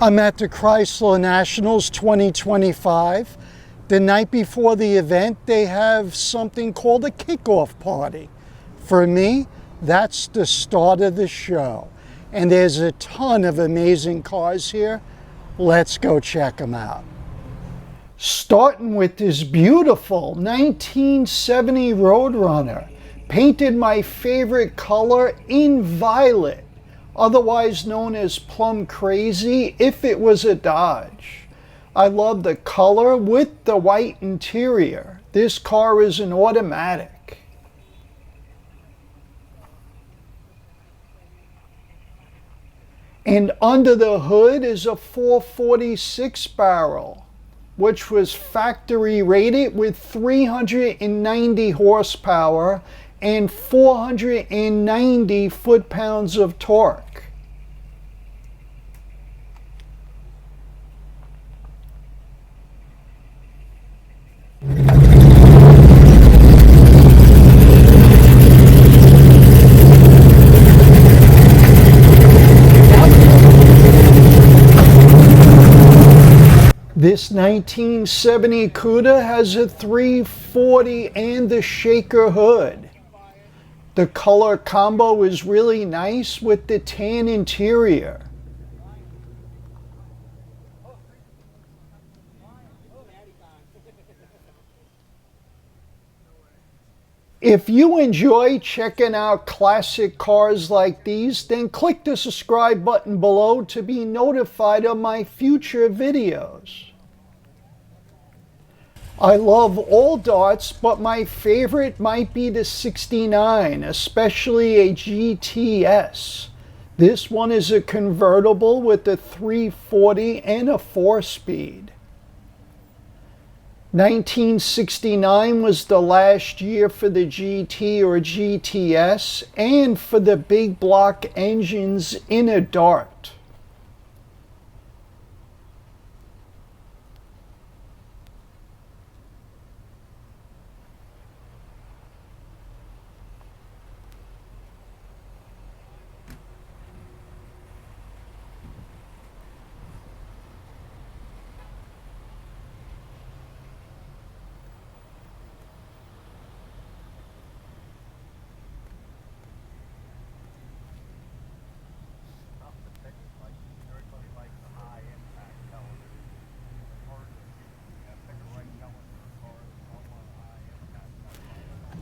I'm at the Chrysler Nationals 2025. The night before the event, they have something called a kickoff party. For me, that's the start of the show. And there's a ton of amazing cars here. Let's go check them out. Starting with this beautiful 1970 Roadrunner, painted my favorite color in violet, otherwise known as Plum Crazy if it was a Dodge. I love the color with the white interior. This car is an automatic. And under the hood is a 446 barrel, which was factory rated with 390 horsepower and 490 foot-pounds of torque. This 1970 Cuda has a 340 and the shaker hood. The color combo is really nice with the tan interior. If you enjoy checking out classic cars like these, then click the subscribe button below to be notified of my future videos. I love all darts, but my favorite might be the 69, especially a GTS. This one is a convertible with a 340 and a 4-speed. 1969 was the last year for the GT or GTS and for the big block engines in a dart.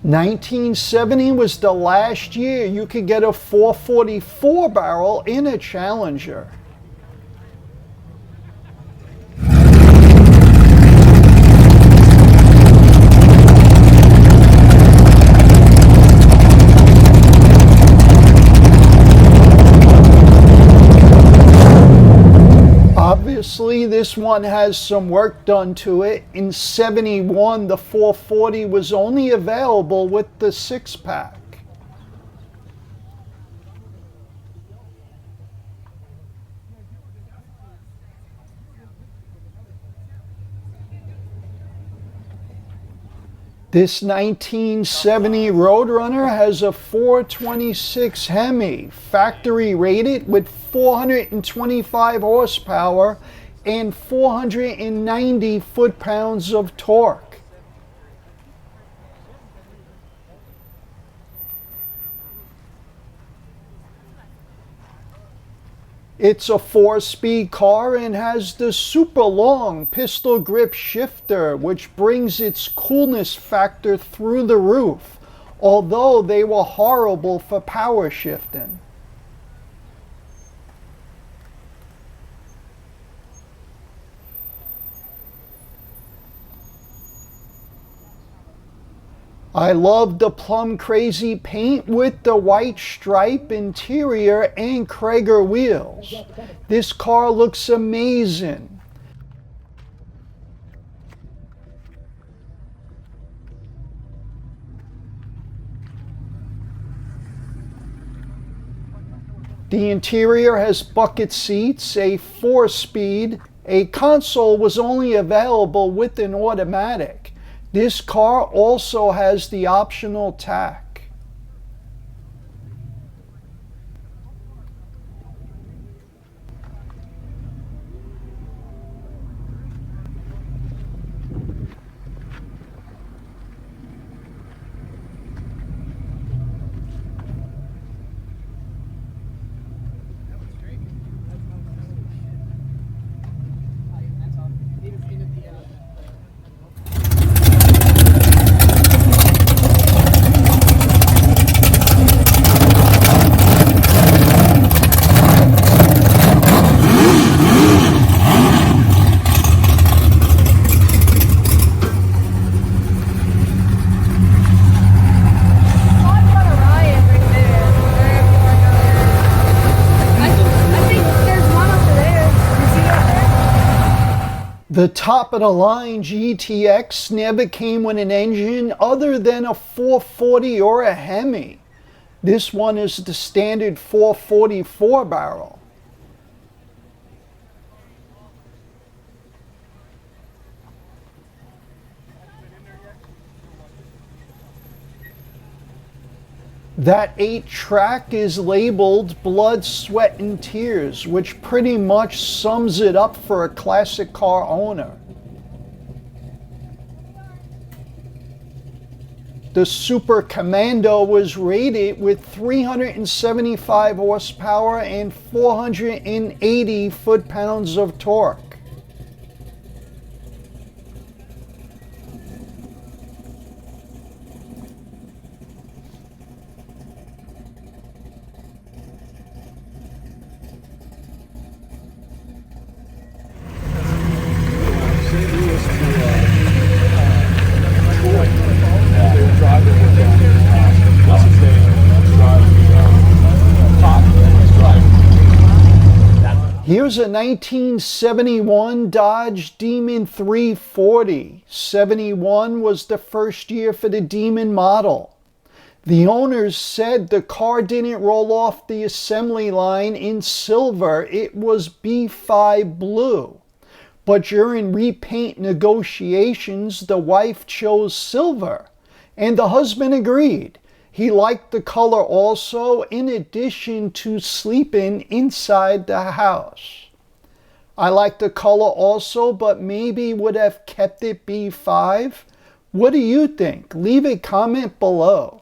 '70 was the last year you could get a 444 barrel in a Challenger. Obviously, this one has some work done to it. In '71, the 440 was only available with the 6-pack. This 1970 Roadrunner has a 426 Hemi, factory rated with 425 horsepower and 490 foot-pounds of torque. It's a 4-speed car and has the super long pistol grip shifter, which brings its coolness factor through the roof, although they were horrible for power shifting. I love the Plum Crazy paint with the white stripe interior and Krager wheels. This car looks amazing. The interior has bucket seats, a 4-speed. A console was only available with an automatic. This car also has the optional tack. The top of the line GTX never came with an engine other than a 440 or a Hemi. This one is the standard 444 barrel. That 8-track is labeled Blood, Sweat, and Tears, which pretty much sums it up for a classic car owner. The Super Commando was rated with 375 horsepower and 480 foot-pounds of torque. Here's a 1971 Dodge Demon 340. 71 was the first year for the Demon model. The owners said the car didn't roll off the assembly line in silver, it was B5 blue. But during repaint negotiations, the wife chose silver, and the husband agreed. He liked the color also, in addition to sleeping inside the house. I like the color also, but maybe would have kept it B5. What do you think? Leave a comment below.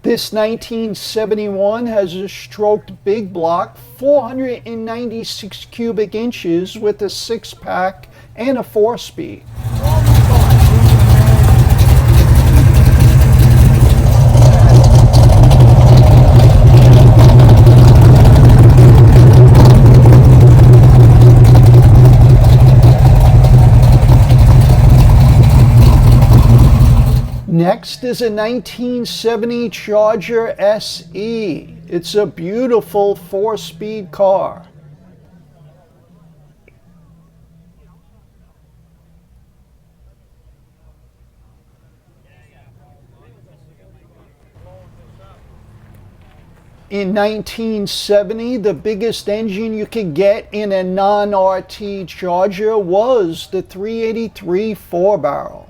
This 1971 has a stroked big block, 496 cubic inches with a 6-pack and a 4-speed. Next is a 1970 Charger SE. It's a beautiful 4-speed car. In 1970, the biggest engine you could get in a non-RT Charger was the 383 4-barrel.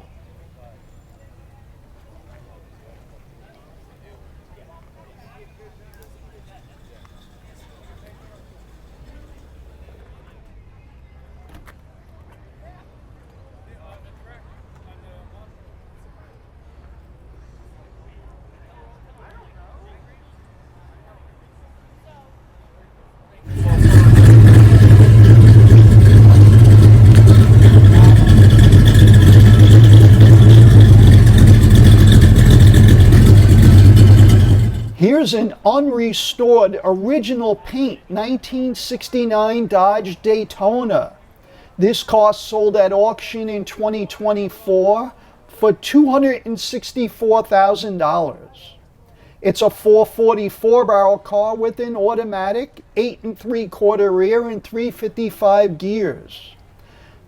Here's an unrestored original paint 1969 Dodge Daytona. This car sold at auction in 2024 for $264,000. It's a 444 barrel car with an automatic 8 3/4 rear and 355 gears.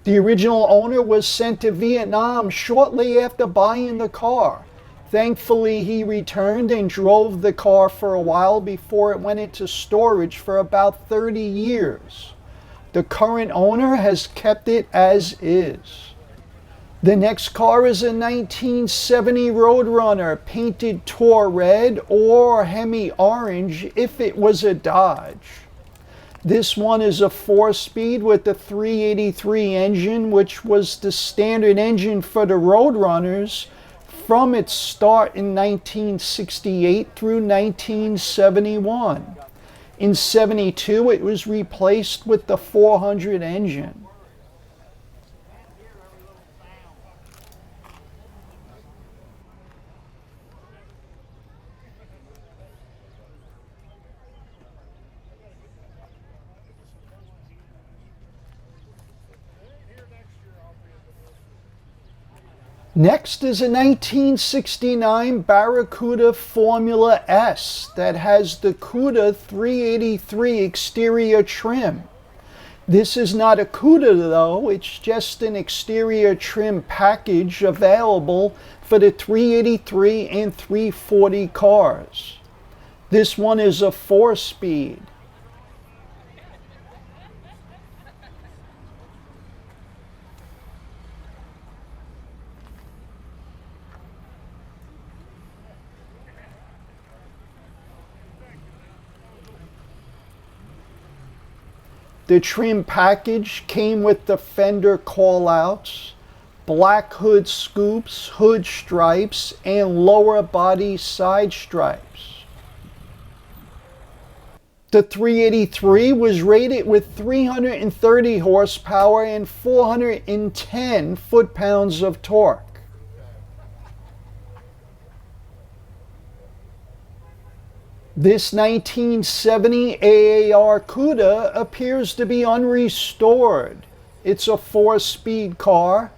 The original owner was sent to Vietnam shortly after buying the car. Thankfully, he returned and drove the car for a while before it went into storage for about 30 years. The current owner has kept it as is. The next car is a 1970 Roadrunner, painted Tour Red or Hemi Orange if it was a Dodge. This one is a 4-speed with the 383 engine, which was the standard engine for the Roadrunners from its start in 1968 through 1971. In 72, it was replaced with the 400 engine. Next is a 1969 Barracuda Formula S that has the Cuda 383 exterior trim. This is not a Cuda though, it's just an exterior trim package available for the 383 and 340 cars. This one is a 4-speed. The trim package came with the fender callouts, black hood scoops, hood stripes, and lower body side stripes. The 383 was rated with 330 horsepower and 410 foot-pounds of torque. This 1970 AAR Cuda appears to be unrestored. It's a 4-speed car.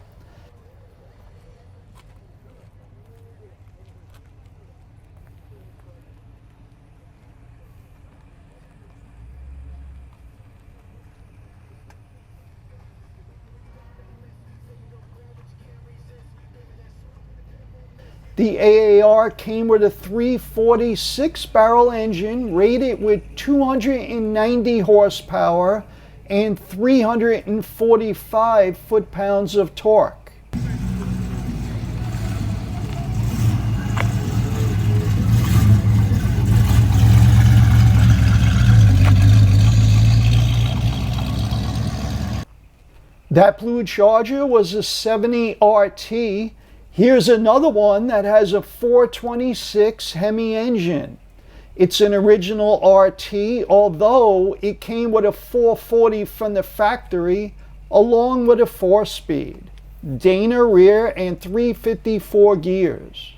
The AAR came with a 346 barrel engine rated with 290 horsepower and 345 foot-pounds of torque. That blue Charger was a 70 RT. Here's another one that has a 426 Hemi engine. It's an original RT, although it came with a 440 from the factory, along with a 4-speed, Dana rear, and 354 gears.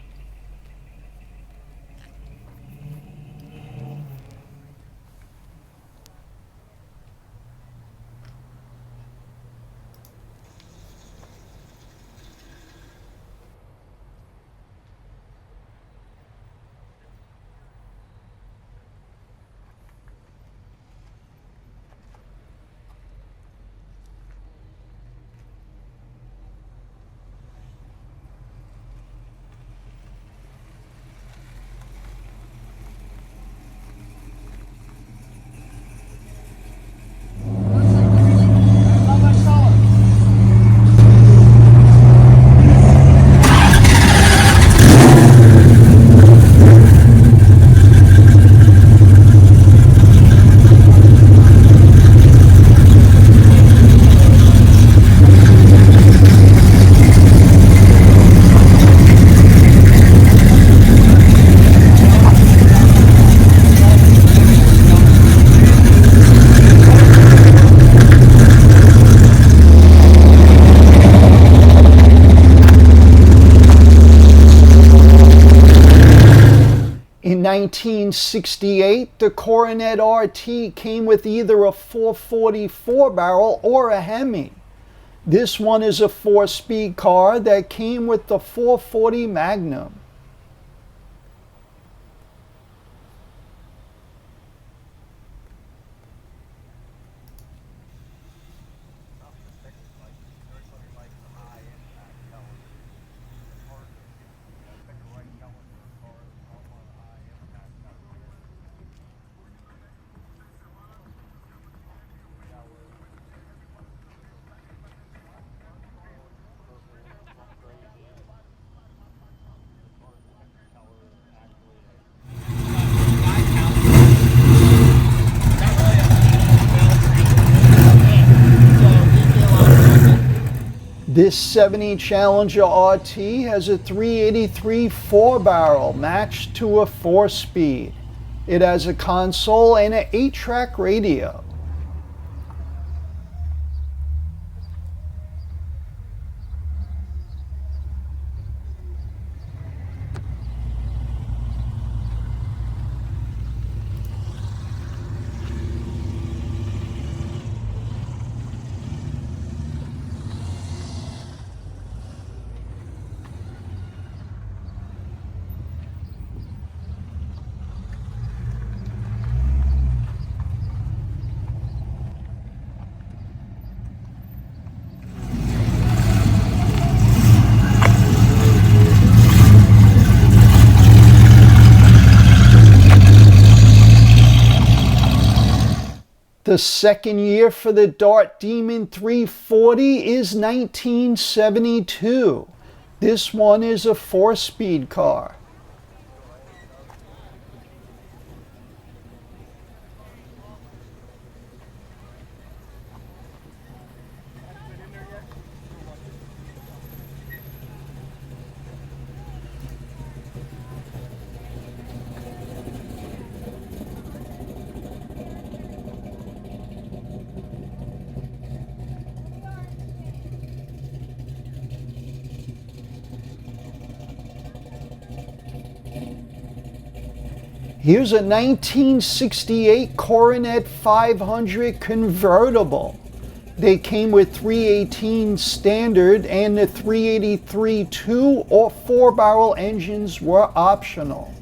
In 1968, the Coronet RT came with either a 444 barrel or a Hemi. This one is a 4-speed car that came with the 440 Magnum. This 70 Challenger RT has a 383 4-barrel matched to a 4-speed. It has a console and an 8-track radio. The second year for the Dart Demon 340 is 1972. This one is a 4-speed car. Here's a 1968 Coronet 500 convertible. They came with 318 standard and the 383 2 or 4-barrel engines were optional.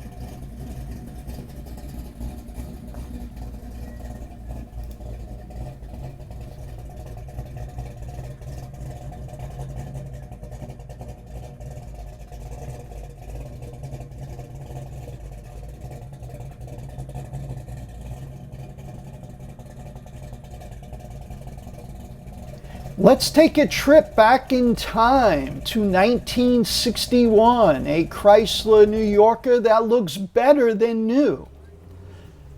Let's take a trip back in time to 1961, a Chrysler New Yorker that looks better than new.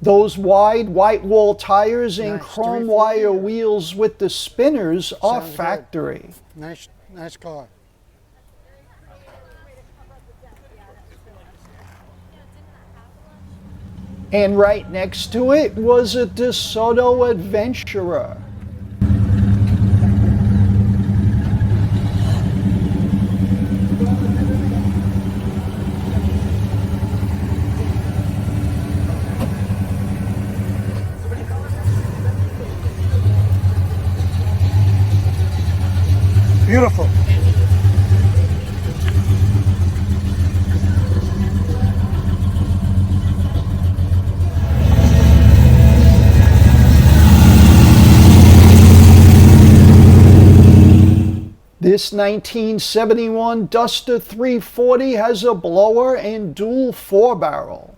Those wide white wall tires and chrome wire wheels with the spinners are factory. Nice car. And right next to it was a DeSoto Adventurer. Beautiful. This 1971 Duster 340 has a blower and dual 4-barrels.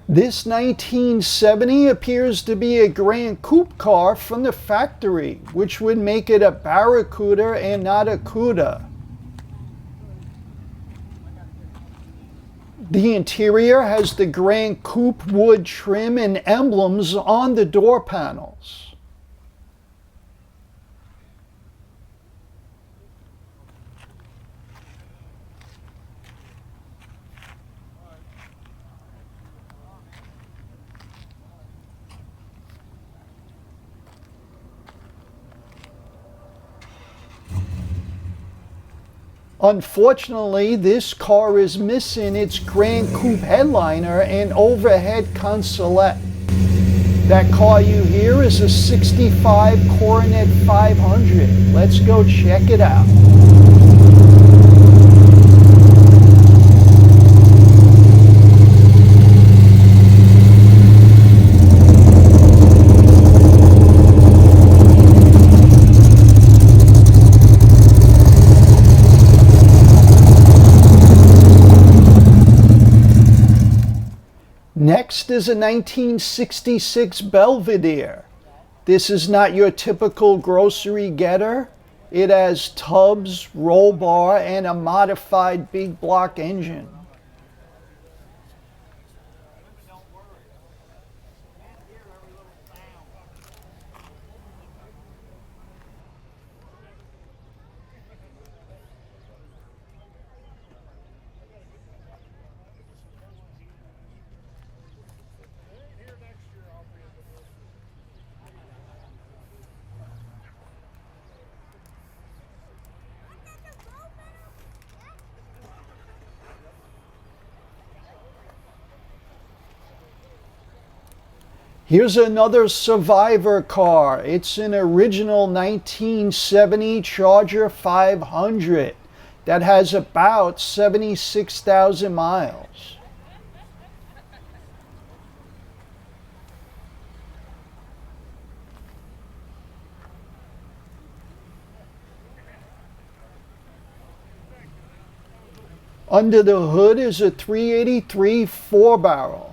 This 1970 appears to be a Gran Coupe car from the factory, which would make it a Barracuda and not a Cuda. The interior has the Gran Coupe wood trim and emblems on the door panels. Unfortunately, this car is missing its Gran Coupe headliner and overhead consolette. That car you hear is a 65 Coronet 500. Let's go check it out. Next is a 1966 Belvedere. This is not your typical grocery getter. It has tubs, roll bar, and a modified big block engine. Here's another Survivor car. It's an original 1970 Charger 500 that has about 76,000 miles. Under the hood is a 383 4-barrel.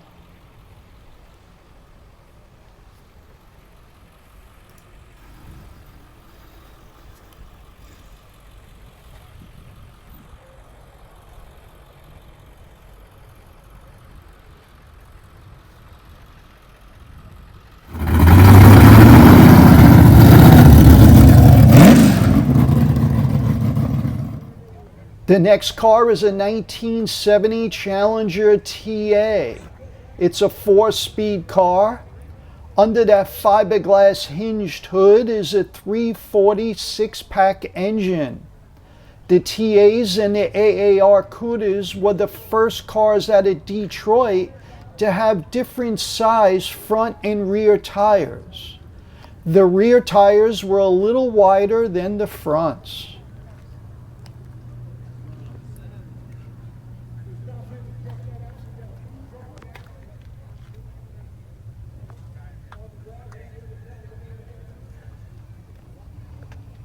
The next car is a 1970 Challenger TA. It's a 4-speed car. Under that fiberglass hinged hood is a 340 6-pack engine. The TAs and the AAR Cudas were the first cars out of Detroit to have different size front and rear tires. The rear tires were a little wider than the fronts.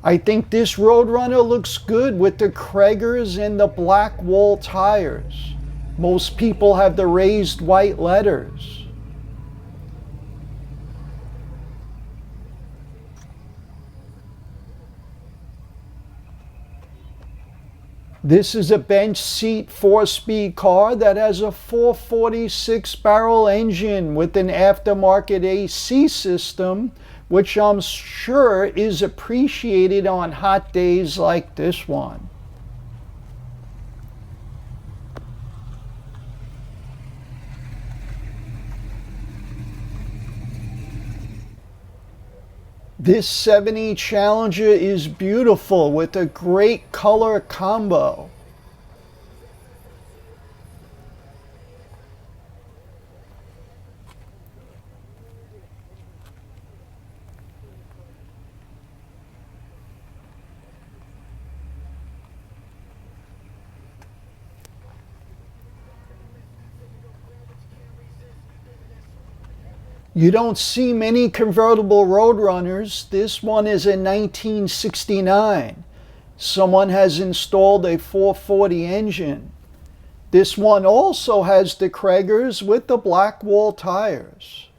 I think this Roadrunner looks good with the Kragers and the black wall tires. Most people have the raised white letters. This is a bench seat 4-speed car that has a 446 barrel engine with an aftermarket AC system, which I'm sure is appreciated on hot days like this one. This 70 Challenger is beautiful with a great color combo. You don't see many convertible Roadrunners. This one is a 1969. Someone has installed a 440 engine. This one also has the Kragers with the black wall tires.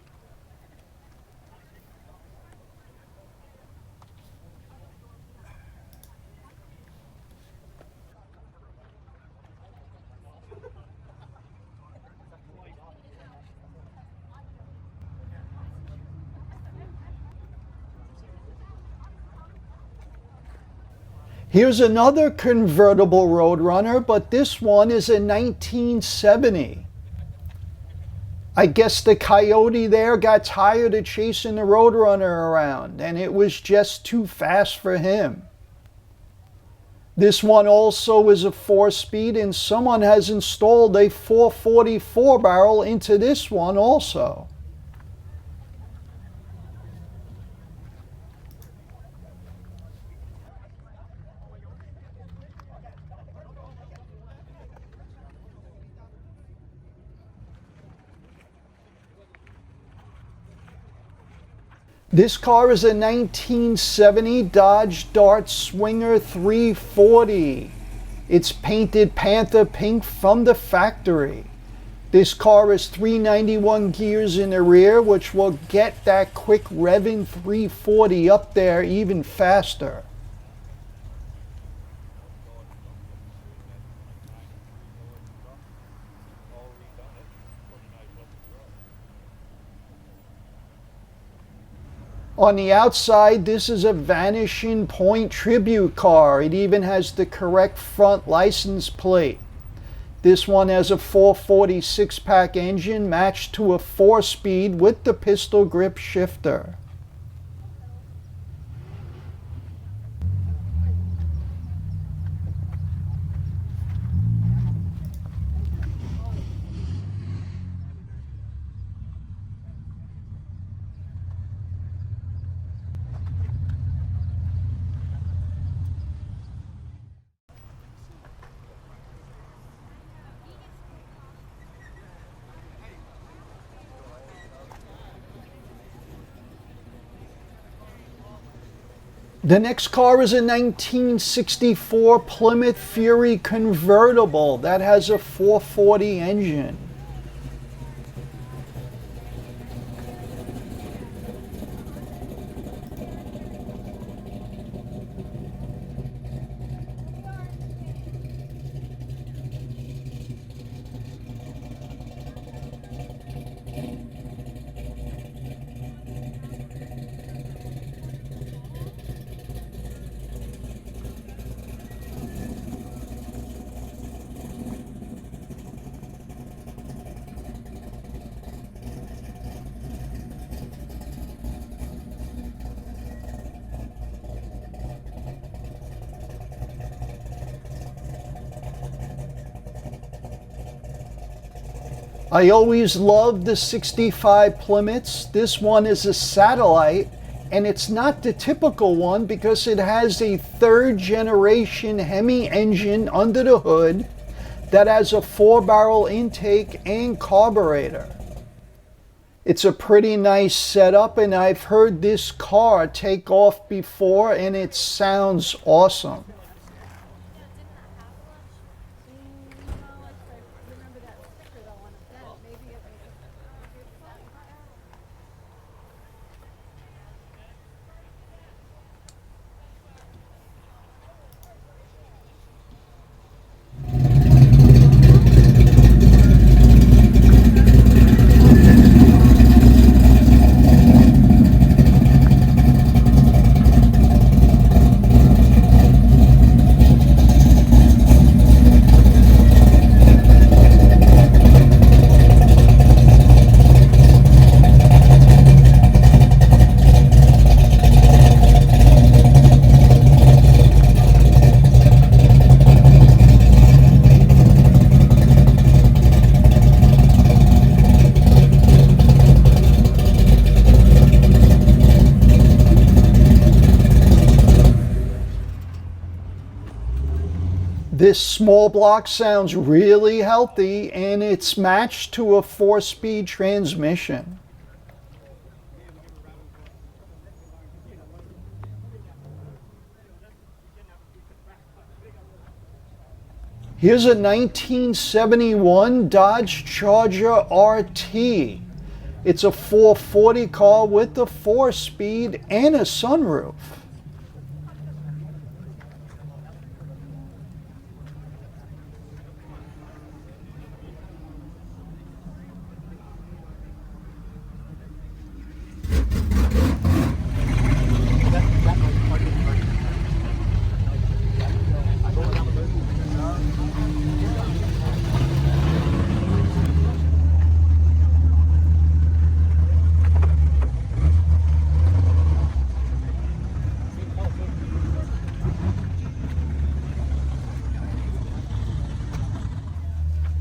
Here's another convertible Roadrunner, but this one is a 1970. I guess the Coyote there got tired of chasing the Roadrunner around, and it was just too fast for him. This one also is a 4-speed, and someone has installed a 444 barrel into this one also. This car is a 1970 Dodge Dart Swinger 340. It's painted Panther pink from the factory. This car is 391 gears in the rear, which will get that quick revving 340 up there even faster. On the outside, this is a Vanishing Point tribute car. It even has the correct front license plate. This one has a 440 6-pack engine matched to a 4-speed with the pistol grip shifter. The next car is a 1964 Plymouth Fury convertible that has a 440 engine. I always loved the 65 Plymouths. This one is a satellite, and it's not the typical one because it has a third generation Hemi engine under the hood that has a 4-barrel intake and carburetor. It's a pretty nice setup, and I've heard this car take off before and it sounds awesome. This small block sounds really healthy, and it's matched to a 4-speed transmission. Here's a 1971 Dodge Charger RT. It's a 440 car with a 4-speed and a sunroof.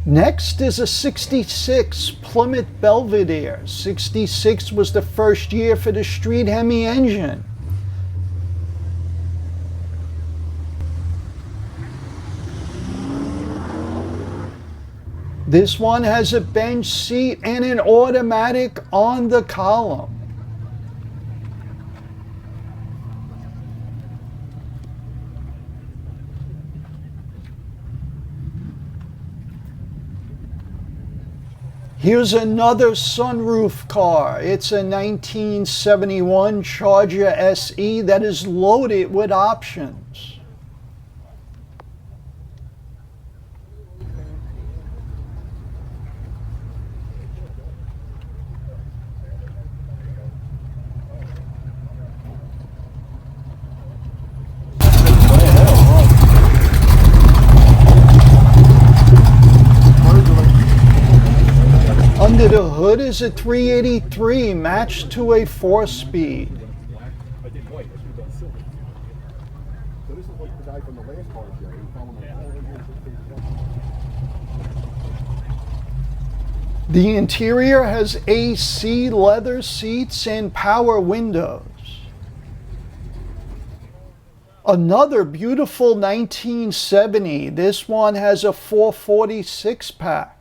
Next is a 66 Plymouth Belvedere. 66 was the first year for the street Hemi engine. This one has a bench seat and an automatic on the column. Here's another sunroof car. It's a 1971 Charger SE that is loaded with options. Under the hood is a 383 matched to a 4-speed. The interior has AC leather seats and power windows. Another beautiful 1970. This one has a 446 pack.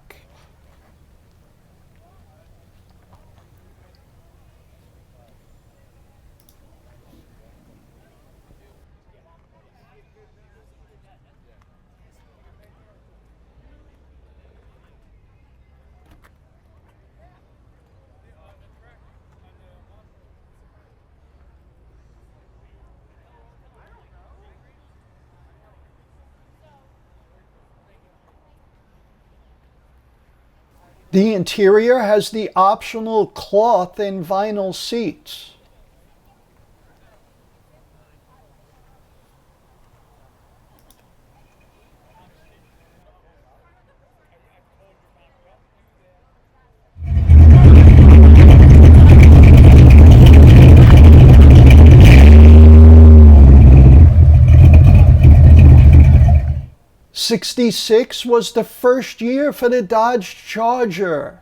The interior has the optional cloth and vinyl seats. '66 was the first year for the Dodge Charger.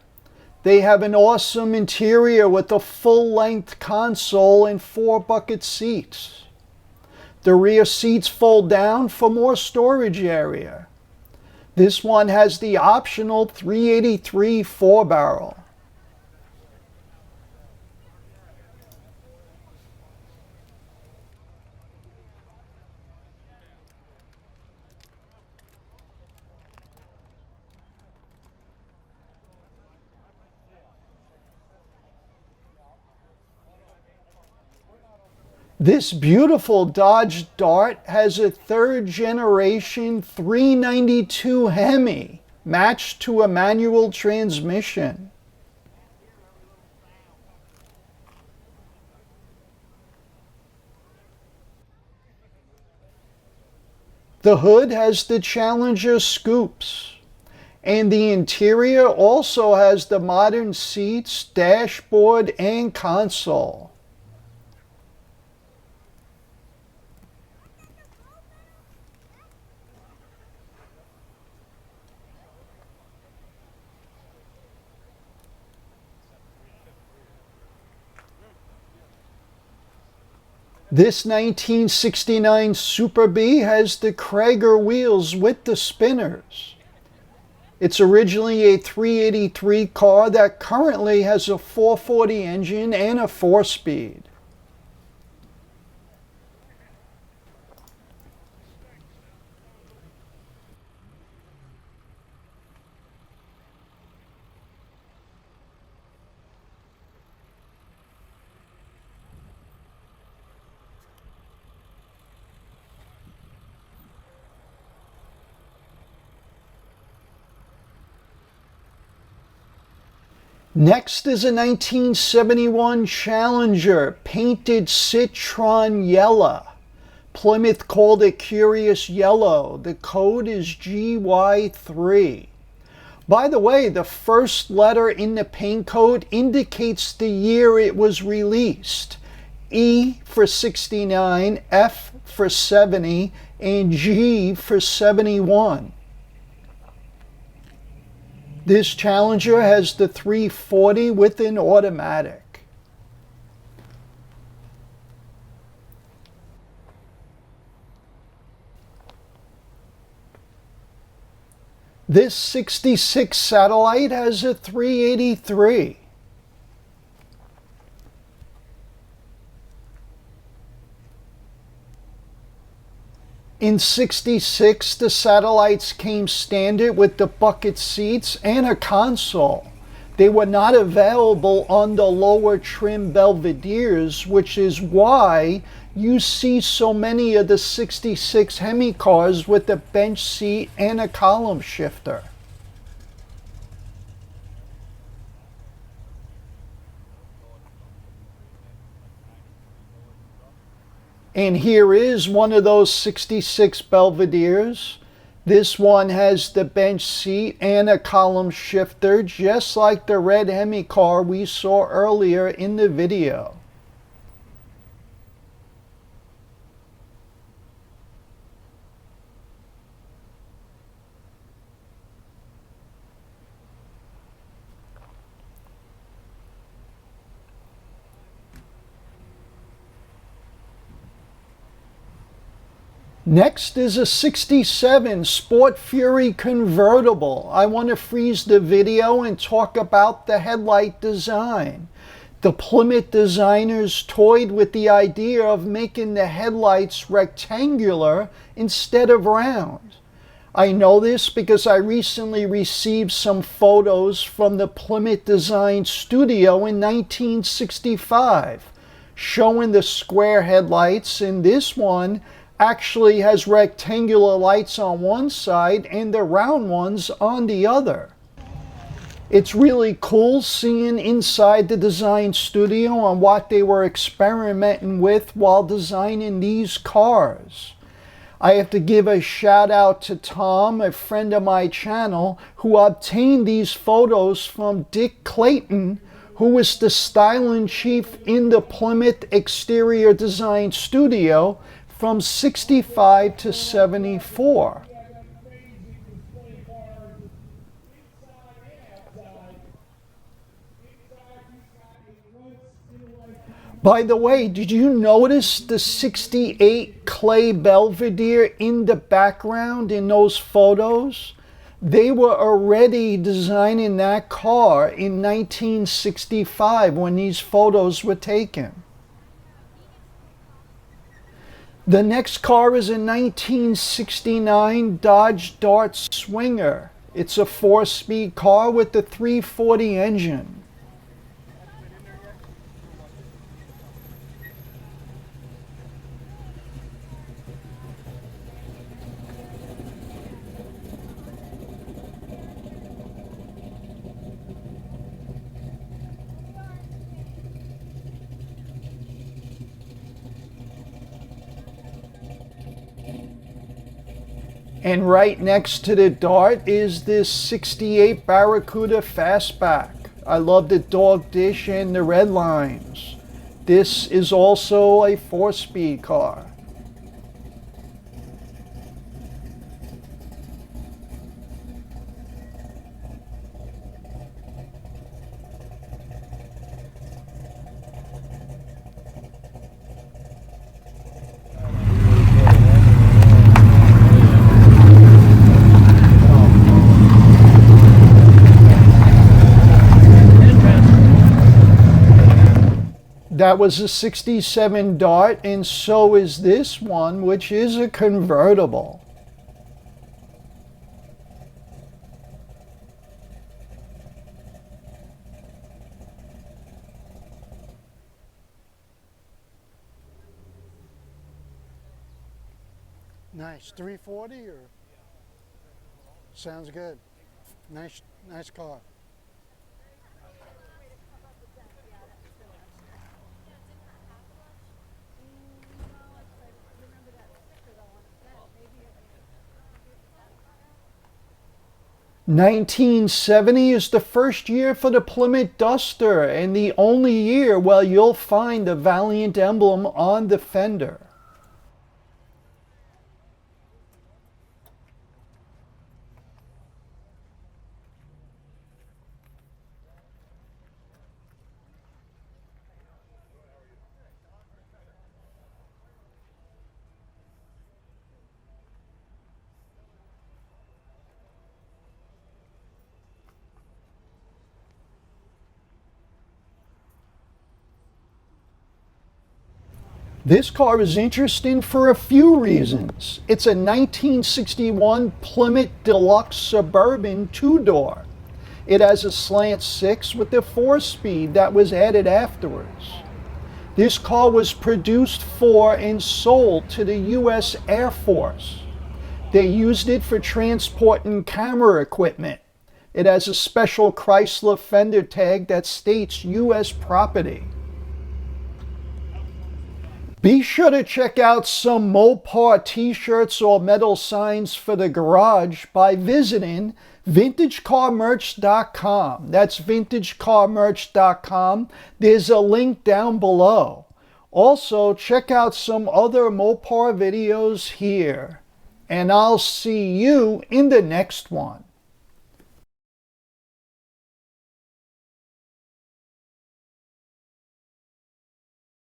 They have an awesome interior with a full-length console and 4 bucket seats. The rear seats fold down for more storage area. This one has the optional 383 4-barrel. This beautiful Dodge Dart has a 3rd generation 392 Hemi, matched to a manual transmission. The hood has the Challenger scoops, and the interior also has the modern seats, dashboard, and console. This 1969 Super Bee has the Krager wheels with the spinners. It's originally a 383 car that currently has a 440 engine and a 4-speed. Next is a 1971 Challenger, painted citron yellow. Plymouth called it Curious Yellow. The code is GY3. By the way, the first letter in the paint code indicates the year it was released. E for 69, F for 70, and G for 71. This Challenger has the 340 with an automatic. This 66 Satellite has a 383. In '66, the Satellites came standard with the bucket seats and a console. They were not available on the lower trim Belvederes, which is why you see so many of the '66 Hemi cars with a bench seat and a column shifter. And here is one of those '66 Belvederes. This one has the bench seat and a column shifter, just like the red Hemi car we saw earlier in the video. Next is a '67 Sport Fury convertible. I want to freeze the video and talk about the headlight design. The Plymouth designers toyed with the idea of making the headlights rectangular instead of round. I know this because I recently received some photos from the Plymouth Design Studio in 1965 showing the square headlights, and this one actually has rectangular lights on one side and the round ones on the other. It's really cool seeing inside the design studio and what they were experimenting with while designing these cars. I have to give a shout out to Tom, a friend of my channel, who obtained these photos from Dick Clayton, who was the styling chief in the Plymouth exterior design studio from 65 to 74. By the way, did you notice the 68 clay Belvedere in the background in those photos? They were already designing that car in 1965 when these photos were taken. The next car is a 1969 Dodge Dart Swinger. It's a 4-speed car with the 340 engine. And right next to the Dart is this 68 Barracuda Fastback. I love the dog dish and the red lines. This is also a 4-speed car. That was a 67 Dart, and so is this one, which is a convertible. Nice. 340 or? Sounds good. Nice car. (1970) is the first year for the Plymouth Duster and the only year where you'll find the Valiant emblem on the fender. This car is interesting for a few reasons. It's a 1961 Plymouth Deluxe Suburban 2-door. It has a slant 6 with the 4-speed that was added afterwards. This car was produced for and sold to the U.S. Air Force. They used it for transporting camera equipment. It has a special Chrysler fender tag that states U.S. property. Be sure to check out some Mopar t-shirts or metal signs for the garage by visiting vintagecarmerch.com. That's vintagecarmerch.com. There's a link down below. Also, check out some other Mopar videos here. And I'll see you in the next one.